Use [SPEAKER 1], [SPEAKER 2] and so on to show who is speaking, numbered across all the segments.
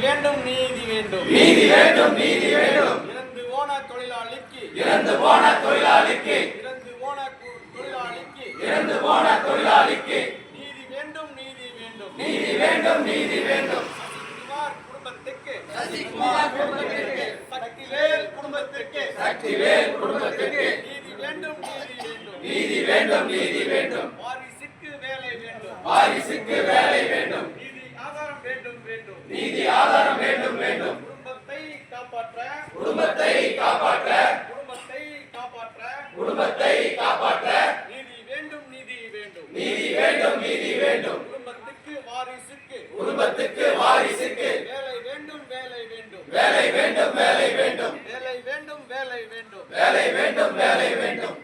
[SPEAKER 1] வேண்டும் நீதி வேண்டும்
[SPEAKER 2] நீதி வேண்டும் நீதி வேண்டும்
[SPEAKER 1] இறந்து போன தொழிலாளிக்கு
[SPEAKER 2] இறந்து போன தொழிலாளிக்கு
[SPEAKER 1] இறந்து போன தொழிலாளிக்கு
[SPEAKER 2] இறந்து போன தொழிலாளிக்கு
[SPEAKER 1] நீதி வேண்டும் நீதி வேண்டும்
[SPEAKER 2] நீதி வேண்டும் நீதி வேண்டும்
[SPEAKER 1] சசிகுமார் குடும்பத்துக்கு
[SPEAKER 2] சசிகுமார் குடும்பத்திற்கு
[SPEAKER 1] சக்திவேல் குடும்பத்துக்கு
[SPEAKER 2] சக்திவேல் குடும்பத்திற்கு
[SPEAKER 1] நீதி வேண்டும் நீதி வேண்டும்
[SPEAKER 2] நீதி வேண்டும் நீதி வேண்டும்
[SPEAKER 1] வாரிசுக்கு வேலை வேண்டும்
[SPEAKER 2] வாரிசுக்கு வேலை வேண்டும்
[SPEAKER 1] நீதி ஆதாரம் வேண்டும் வேண்டும்
[SPEAKER 2] நீதி ஆதாரம் வேண்டும் வேண்டும்
[SPEAKER 1] குடும்பத்தை காப்பாற்ற
[SPEAKER 2] குடும்பத்தை காப்பாற்ற
[SPEAKER 1] குடும்பத்தை காப்பாற்ற
[SPEAKER 2] குடும்பத்தை காப்பாற்ற
[SPEAKER 1] நீதி வேண்டும் நீதி வேண்டும்
[SPEAKER 2] நீதி வேண்டும் நீதி வேண்டும்
[SPEAKER 1] குடும்பத்துக்கு வாரிசுக்கு
[SPEAKER 2] குடும்பத்துக்கு வாரிசுக்கு
[SPEAKER 1] வேலை வேண்டும் வேலை வேண்டும்
[SPEAKER 2] வேலை வேண்டும் வேலை வேண்டும்
[SPEAKER 1] வேலை வேண்டும் வேலை வேண்டும்
[SPEAKER 2] வேலை வேண்டும் வேலை வேண்டும்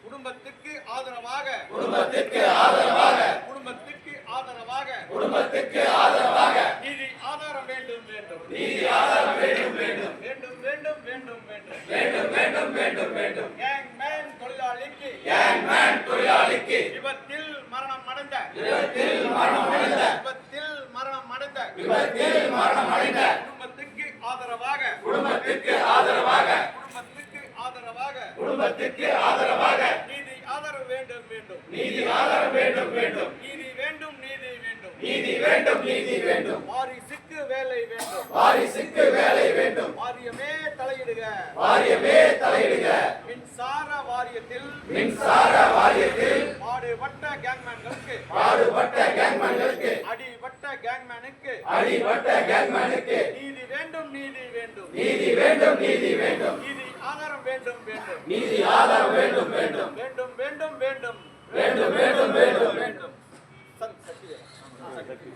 [SPEAKER 1] குடும்பத்துக்கு ஆதரவாக
[SPEAKER 2] குடும்பத்திற்கு ஆதரவாக
[SPEAKER 1] குடும்பத்துக்கு ஆதரவாக
[SPEAKER 2] குடும்பத்திற்கு ஆதரவாக
[SPEAKER 1] நீதி ஆதாரம் வேண்டும் வேண்டும்
[SPEAKER 2] நீதி ஆதாரம் வேண்டும் வேண்டும்
[SPEAKER 1] வேண்டும் வேண்டும் வேண்டும் வேண்டும்
[SPEAKER 2] வேண்டும் வேண்டும் வேண்டும் வேண்டும்
[SPEAKER 1] கேங்மேன் தொழிலாளிக்கு
[SPEAKER 2] கேங்மேன் தொழிலாளிக்கு
[SPEAKER 1] விபத்தில் மரணம் அடைந்த
[SPEAKER 2] விபத்தில் மரணம் அடைந்த
[SPEAKER 1] விபத்தில் மரணம் அடைந்த
[SPEAKER 2] விபத்தில் மரணம் அடைந்த
[SPEAKER 1] குடும்பத்துக்கு ஆதரவாக
[SPEAKER 2] குடும்பத்திற்கு ஆதரவாக
[SPEAKER 1] குடும்பத்துக்கு ஆதரவாக
[SPEAKER 2] குடும்பத்திற்கு ஆதரவாக
[SPEAKER 1] நீதி ஆதரவு வேண்டும் வேண்டும்
[SPEAKER 2] நீதி ஆதாரம் வேண்டும் வேண்டும்
[SPEAKER 1] நீதி வேண்டும் நீதி வேண்டும்
[SPEAKER 2] நீதி வேண்டும் நீதி வேண்டும்
[SPEAKER 1] வாரிசுக்கு வேலை வேண்டும்
[SPEAKER 2] வாரிசுக்கு வேலை வேண்டும்
[SPEAKER 1] வாரியமே தலையிடுக
[SPEAKER 2] வாரியமே தலையிடுக
[SPEAKER 1] மின்சார வாரியத்தில்
[SPEAKER 2] மின்சார வாரியத்தில்
[SPEAKER 1] பாடுபட்ட கேங்மேன்களுக்கு
[SPEAKER 2] பாடுபட்ட கேங்மேன்களுக்கு
[SPEAKER 1] அடிபட்ட கேங்மேனுக்கு
[SPEAKER 2] அடிபட்ட கேங்மேனுக்கு
[SPEAKER 1] நீதி வேண்டும் நீதி வேண்டும்
[SPEAKER 2] நீதி வேண்டும் நீதி வேண்டும்
[SPEAKER 1] நீதி ஆதாரம் வேண்டும் வேண்டும்
[SPEAKER 2] நீதி ஆதாரம் வேண்டும் வேண்டும்
[SPEAKER 1] வேண்டும் வேண்டும் வேண்டும்
[SPEAKER 2] வேண்டும் வேண்டும் வேண்டும்
[SPEAKER 1] வேண்டும்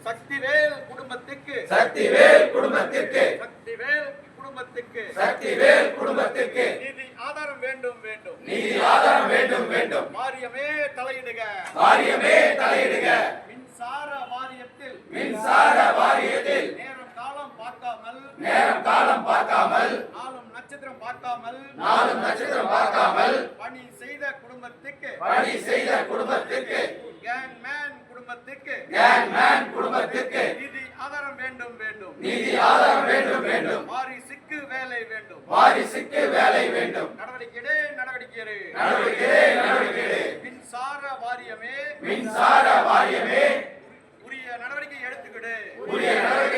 [SPEAKER 1] சக்திவேல் குடும்பத்துக்கு
[SPEAKER 2] சக்திவேல் குடும்பத்திற்கு
[SPEAKER 1] சக்திவேல் குடும்பத்துக்கு
[SPEAKER 2] சக்திவேல் குடும்பத்திற்கு
[SPEAKER 1] நீதி ஆதாரம் வேண்டும் வேண்டும்
[SPEAKER 2] நீதி ஆதாரம் வேண்டும் வேண்டும்
[SPEAKER 1] வாரியமே தலையிடுக
[SPEAKER 2] வாரியமே தலையிடுக
[SPEAKER 1] மின்சார வாரியத்தில்
[SPEAKER 2] மின்சார வாரியத்தில்
[SPEAKER 1] நேரம் காலம் பார்க்காமல்
[SPEAKER 2] நேரம் காலம் பார்க்காமல்
[SPEAKER 1] நாளும் நட்சத்திரம் பார்க்காமல்
[SPEAKER 2] நாளும் நட்சத்திரம் பார்க்காமல்
[SPEAKER 1] பணி செய்த குடும்பத்துக்கு
[SPEAKER 2] பணி செய்த குடும்பத்திற்கு
[SPEAKER 1] கேங்மேன் குடும்பத்துக்கு
[SPEAKER 2] கேங்மேன் குடும்பத்திற்கு
[SPEAKER 1] நீதி ஆதாரம் வேண்டும் வேண்டும்
[SPEAKER 2] நீதி ஆதாரம் வேண்டும் வேண்டும்
[SPEAKER 1] வாரிசுக்கு வேலை வேண்டும்
[SPEAKER 2] வாரிசுக்கு வேலை வேண்டும்
[SPEAKER 1] நடவடிக்கை நடவடிக்கை
[SPEAKER 2] நடவடிக்கை நடவடிக்கை
[SPEAKER 1] மின்சார வாரியமே
[SPEAKER 2] மின்சார வாரியமே
[SPEAKER 1] உரிய நடவடிக்கை எடுத்துக்கிடு
[SPEAKER 2] உரிய நடவடிக்கை